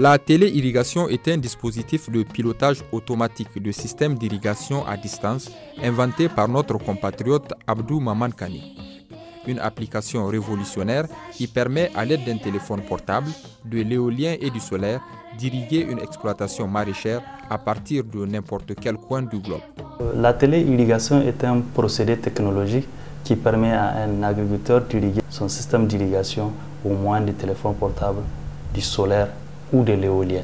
La téléirrigation est un dispositif de pilotage automatique de système d'irrigation à distance inventé par notre compatriote Abdou Maman Kane. Une application révolutionnaire qui permet à l'aide d'un téléphone portable, de l'éolien et du solaire d'irriguer une exploitation maraîchère à partir de n'importe quel coin du globe. La téléirrigation est un procédé technologique qui permet à un agriculteur d'irriguer son système d'irrigation au moyen du téléphone portable, du solaire ou de l'éolien.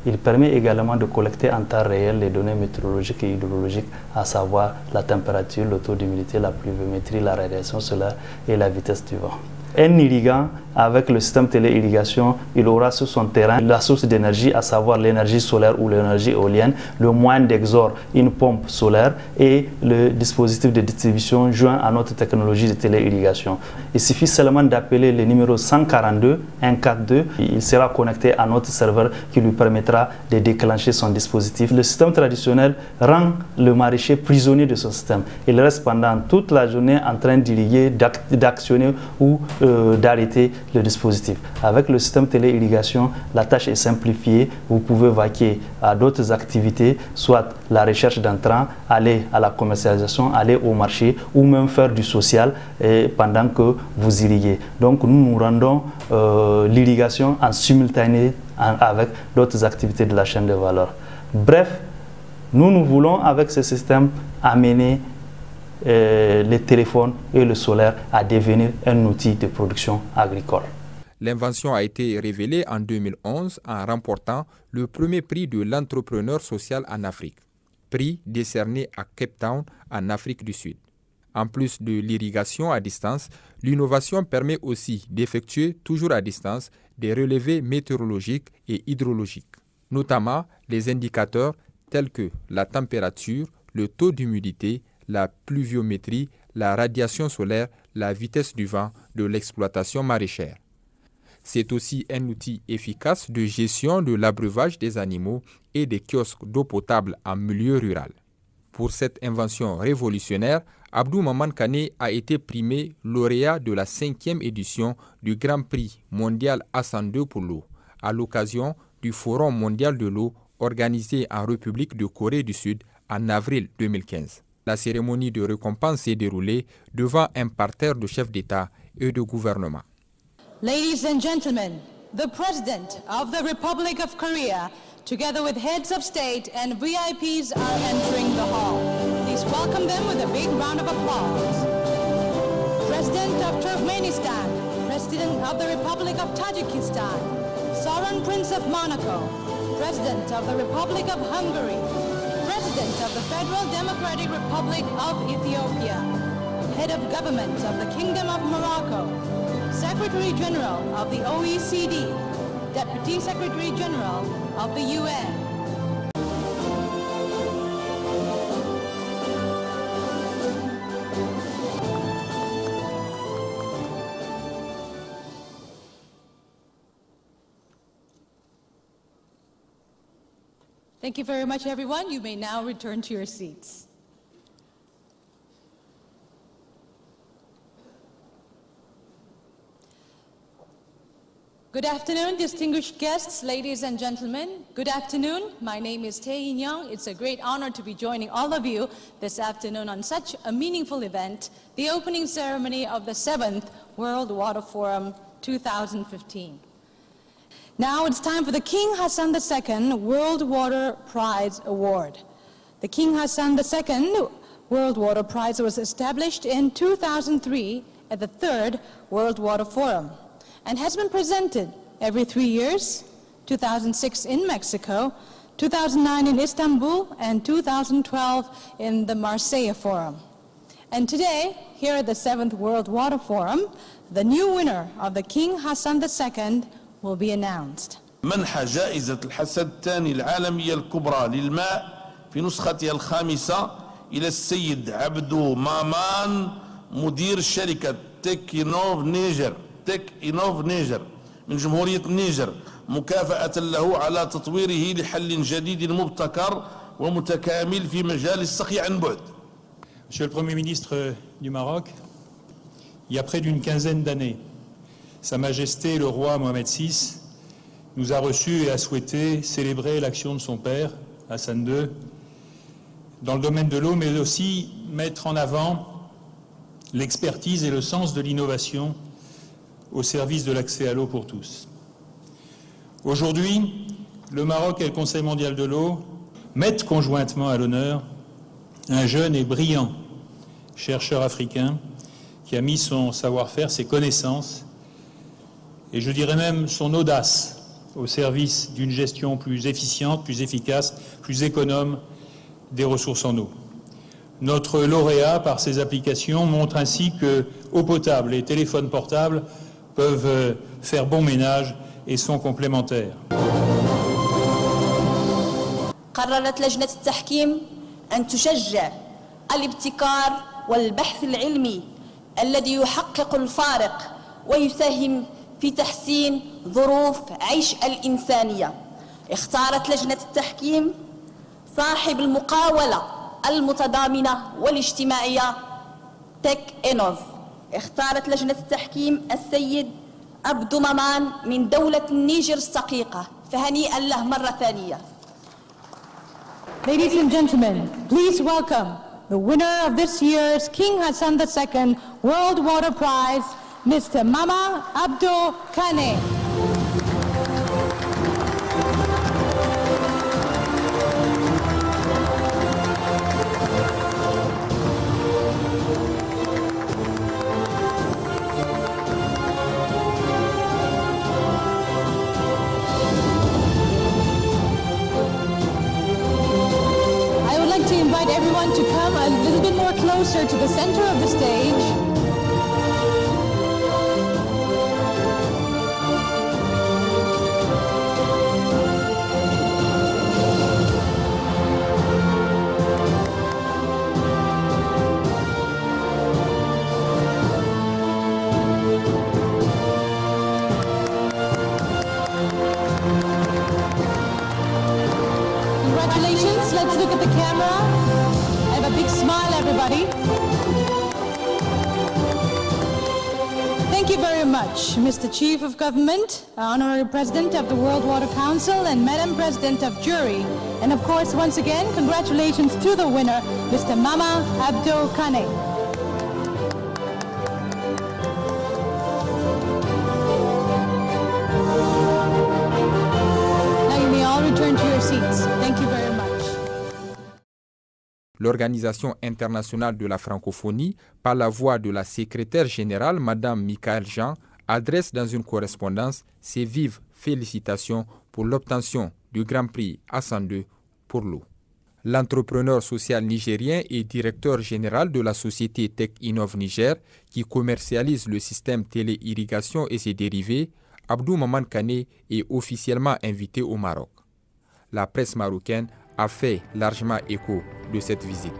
Il permet également de collecter en temps réel les données météorologiques et hydrologiques, à savoir la température, le taux d'humidité, la pluviométrie, la radiation solaire et la vitesse du vent. Un irrigant, avec le système téléirrigation, il aura sur son terrain la source d'énergie, à savoir l'énergie solaire ou l'énergie éolienne, le moyen d'exor, une pompe solaire et le dispositif de distribution joint à notre technologie de téléirrigation. Il suffit seulement d'appeler le numéro 142 142. Il sera connecté à notre serveur qui lui permettra de déclencher son dispositif. Le système traditionnel rend le maraîcher prisonnier de son système. Il reste pendant toute la journée en train d'irriguer, d'actionner ou d'arrêter le dispositif. Avec le système téléirrigation, la tâche est simplifiée. Vous pouvez vaquer à d'autres activités, soit la recherche d'entrants, aller à la commercialisation, aller au marché ou même faire du social pendant que vous irriguez. Donc nous rendons l'irrigation en simultané avec d'autres activités de la chaîne de valeur. Bref, nous voulons avec ce système amener les téléphones et le solaire à devenir un outil de production agricole. L'invention a été révélée en 2011 en remportant le premier prix de l'entrepreneur social en Afrique, prix décerné à Cape Town en Afrique du Sud. En plus de l'irrigation à distance, l'innovation permet aussi d'effectuer toujours à distance des relevés météorologiques et hydrologiques, notamment les indicateurs tels que la température, le taux d'humidité, la pluviométrie, la radiation solaire, la vitesse du vent de l'exploitation maraîchère. C'est aussi un outil efficace de gestion de l'abreuvage des animaux et des kiosques d'eau potable en milieu rural. Pour cette invention révolutionnaire, Abdou Maman Kane a été primé lauréat de la 5e édition du Grand Prix mondial Hassan II pour l'eau, à l'occasion du Forum mondial de l'eau organisé en République de Corée du Sud en avril 2015. La cérémonie de récompense s'est déroulée devant un parterre de chefs d'État et de gouvernement. Ladies and gentlemen, the President of the Republic of Korea, together with heads of state and VIPs, are entering the hall. Please welcome them with a big round of applause. President of Turkmenistan, President of the Republic of Tajikistan, Sovereign Prince of Monaco, President of the Republic of Hungary, President of the Federal Democratic Republic of Ethiopia, Head of Government of the Kingdom of Morocco, Secretary General of the OECD, Deputy Secretary General of the UN. Thank you very much, everyone. You may now return to your seats. Good afternoon, distinguished guests, ladies and gentlemen. Good afternoon. My name is Tae In-young. It's a great honor to be joining all of you this afternoon on such a meaningful event, the opening ceremony of the 7th World Water Forum 2015. Now it's time for the King Hassan II World Water Prize Award. The King Hassan II World Water Prize was established in 2003 at the 3rd World Water Forum and has been presented every 3 years, 2006 in Mexico, 2009 in Istanbul, and 2012 in the Marseille Forum. And today, here at the 7th World Water Forum, the new winner of the King Hassan II will be announced. منح جائزة الحسن الثاني العالمية الكبرى للماء في نسختها الخامسة إلى السيد عبدو مامان مدير شركة تك إنوف نيجر من جمهورية النيجر مكافأة له على تطويره لحل جديد مبتكر ومتكامل في مجال السقي عن بعد. Monsieur le Premier ministre du Maroc, il y a près d'une quinzaine d'années, Sa Majesté le roi Mohamed VI nous a reçus et a souhaité célébrer l'action de son père, Hassan II, dans le domaine de l'eau, mais aussi mettre en avant l'expertise et le sens de l'innovation au service de l'accès à l'eau pour tous. Aujourd'hui, le Maroc et le Conseil mondial de l'eau mettent conjointement à l'honneur un jeune et brillant chercheur africain qui a mis son savoir-faire, ses connaissances, et je dirais même son audace au service d'une gestion plus efficiente, plus efficace, plus économe des ressources en eau. Notre lauréat, par ses applications, montre ainsi que eau potable et téléphone portable peuvent faire bon ménage et sont complémentaires. قررت لجنة التحكيم أن تشجع الابتكار والبحث العلمي الذي يحقق الفارق ويساهم في تحسين ظروف عيش الإنسانية. اختارت لجنة التحكيم صاحب المقاولة المتضامنة والاجتماعية تك إنوف. اختارت لجنة التحكيم السيد عبدو مامان من دولة النيجر الشقيقة، فهنيئا له مرة ثانية. Ladies and gentlemen, please welcome the winner of this year's King Hassan II World Water Prize, Mr. Mama Abdul Kane. Invite everyone to come a little bit more closer to the center of the stage. Congratulations. Let's look at the camera. Have a big smile, everybody. Thank you very much, Mr. Chief of Government, Honorary President of the World Water Council, and Madam President of Jury. And of course, once again, congratulations to the winner, Mr. Mama Abdul Kane. Now you may all return to your seats. Thank you very much. L'Organisation internationale de la francophonie, par la voix de la secrétaire générale, Mme Michaëlle Jean, adresse dans une correspondance ses vives félicitations pour l'obtention du Grand Prix Hassan II pour l'eau. L'entrepreneur social nigérien et directeur général de la société Tech Innov Niger, qui commercialise le système télé-irrigation et ses dérivés, Abdou Maman Kane est officiellement invité au Maroc. La presse marocaine a fait largement écho de cette visite.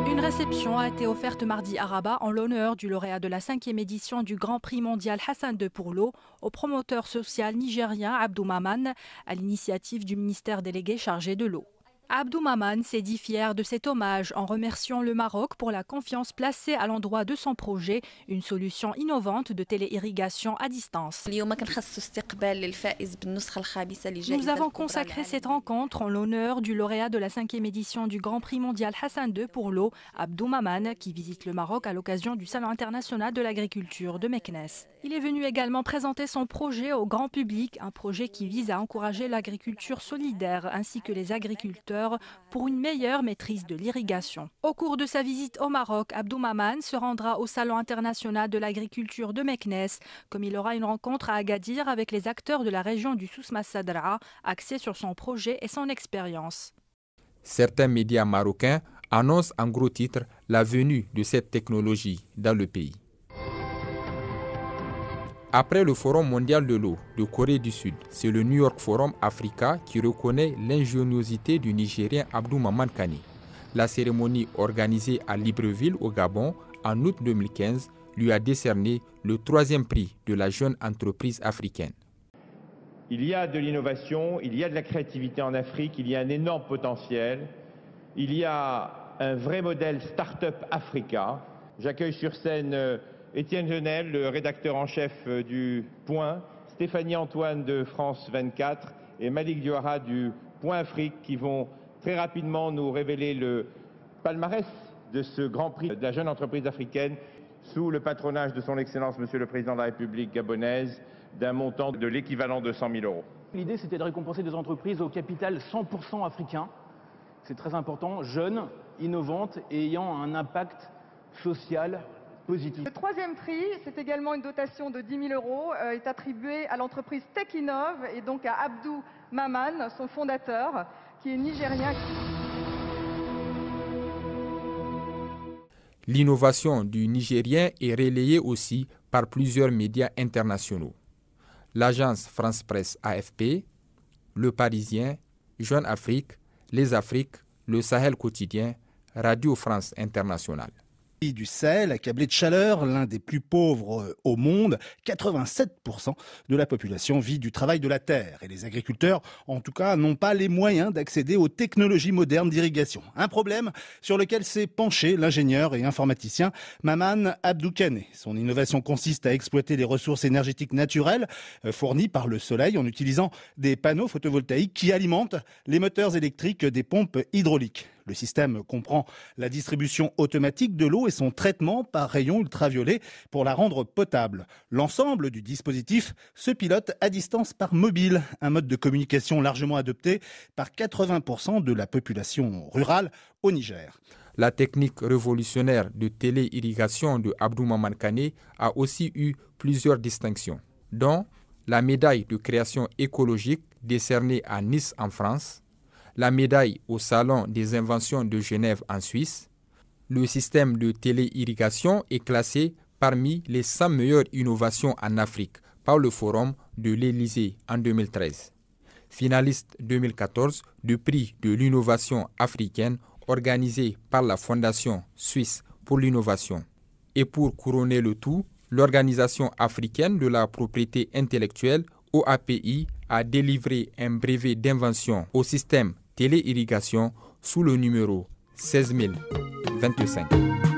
Une réception a été offerte mardi à Rabat en l'honneur du lauréat de la 5e édition du Grand Prix mondial Hassan II pour l'eau au promoteur social nigérien Abdou Maman à l'initiative du ministère délégué chargé de l'eau. Abdou Maman s'est dit fier de cet hommage en remerciant le Maroc pour la confiance placée à l'endroit de son projet, une solution innovante de télé-irrigation à distance. Nous avons consacré cette rencontre en l'honneur du lauréat de la 5e édition du Grand Prix mondial Hassan II pour l'eau, Abdou Maman, qui visite le Maroc à l'occasion du Salon international de l'agriculture de Meknes. Il est venu également présenter son projet au grand public, un projet qui vise à encourager l'agriculture solidaire ainsi que les agriculteurs pour une meilleure maîtrise de l'irrigation. Au cours de sa visite au Maroc, Abdou Maman se rendra au Salon international de l'agriculture de Meknes, comme il aura une rencontre à Agadir avec les acteurs de la région du Souss-Massadra, axée sur son projet et son expérience. Certains médias marocains annoncent en gros titres la venue de cette technologie dans le pays. Après le Forum mondial de l'eau de Corée du Sud, c'est le New York Forum Africa qui reconnaît l'ingéniosité du Nigérien Abdou Maman Kane. La cérémonie organisée à Libreville au Gabon en août 2015 lui a décerné le 3e prix de la jeune entreprise africaine. Il y a de l'innovation, il y a de la créativité en Afrique, il y a un énorme potentiel. Il y a un vrai modèle Start-up Africa. J'accueille sur scène Étienne Genel, le rédacteur en chef du Point, Stéphanie Antoine de France 24 et Malik Diouara du Point Afrique qui vont très rapidement nous révéler le palmarès de ce Grand Prix de la jeune entreprise africaine sous le patronage de son Excellence Monsieur le Président de la République gabonaise d'un montant de l'équivalent de 100 000 €. L'idée, c'était de récompenser des entreprises au capital 100% africain. C'est très important, jeunes, innovantes et ayant un impact social positif. Le troisième prix, c'est également une dotation de 10 000 €, est attribué à l'entreprise TechInnov et donc à Abdou Maman, son fondateur, qui est nigérien. L'innovation du Nigérien est relayée aussi par plusieurs médias internationaux. L'agence France Presse AFP, Le Parisien, Jeune Afrique, Les Afriques, Le Sahel quotidien, Radio France Internationale. Du Sahel, accablé de chaleur, l'un des plus pauvres au monde, 87% de la population vit du travail de la terre. Et les agriculteurs, en tout cas, n'ont pas les moyens d'accéder aux technologies modernes d'irrigation. Un problème sur lequel s'est penché l'ingénieur et informaticien Maman Abdoukane. Son innovation consiste à exploiter les ressources énergétiques naturelles fournies par le soleil en utilisant des panneaux photovoltaïques qui alimentent les moteurs électriques des pompes hydrauliques. Le système comprend la distribution automatique de l'eau et son traitement par rayons ultraviolets pour la rendre potable. L'ensemble du dispositif se pilote à distance par mobile, un mode de communication largement adopté par 80% de la population rurale au Niger. La technique révolutionnaire de télé-irrigation de Abdou Maman Kane a aussi eu plusieurs distinctions, dont la médaille de création écologique décernée à Nice en France, la médaille au Salon des inventions de Genève en Suisse. Le système de télé-irrigation est classé parmi les 100 meilleures innovations en Afrique par le Forum de l'Élysée en 2013. Finaliste 2014 du prix de l'innovation africaine organisé par la Fondation suisse pour l'innovation. Et pour couronner le tout, l'Organisation africaine de la propriété intellectuelle, OAPI, a délivré un brevet d'invention au système télé-irrigation sous le numéro 16025.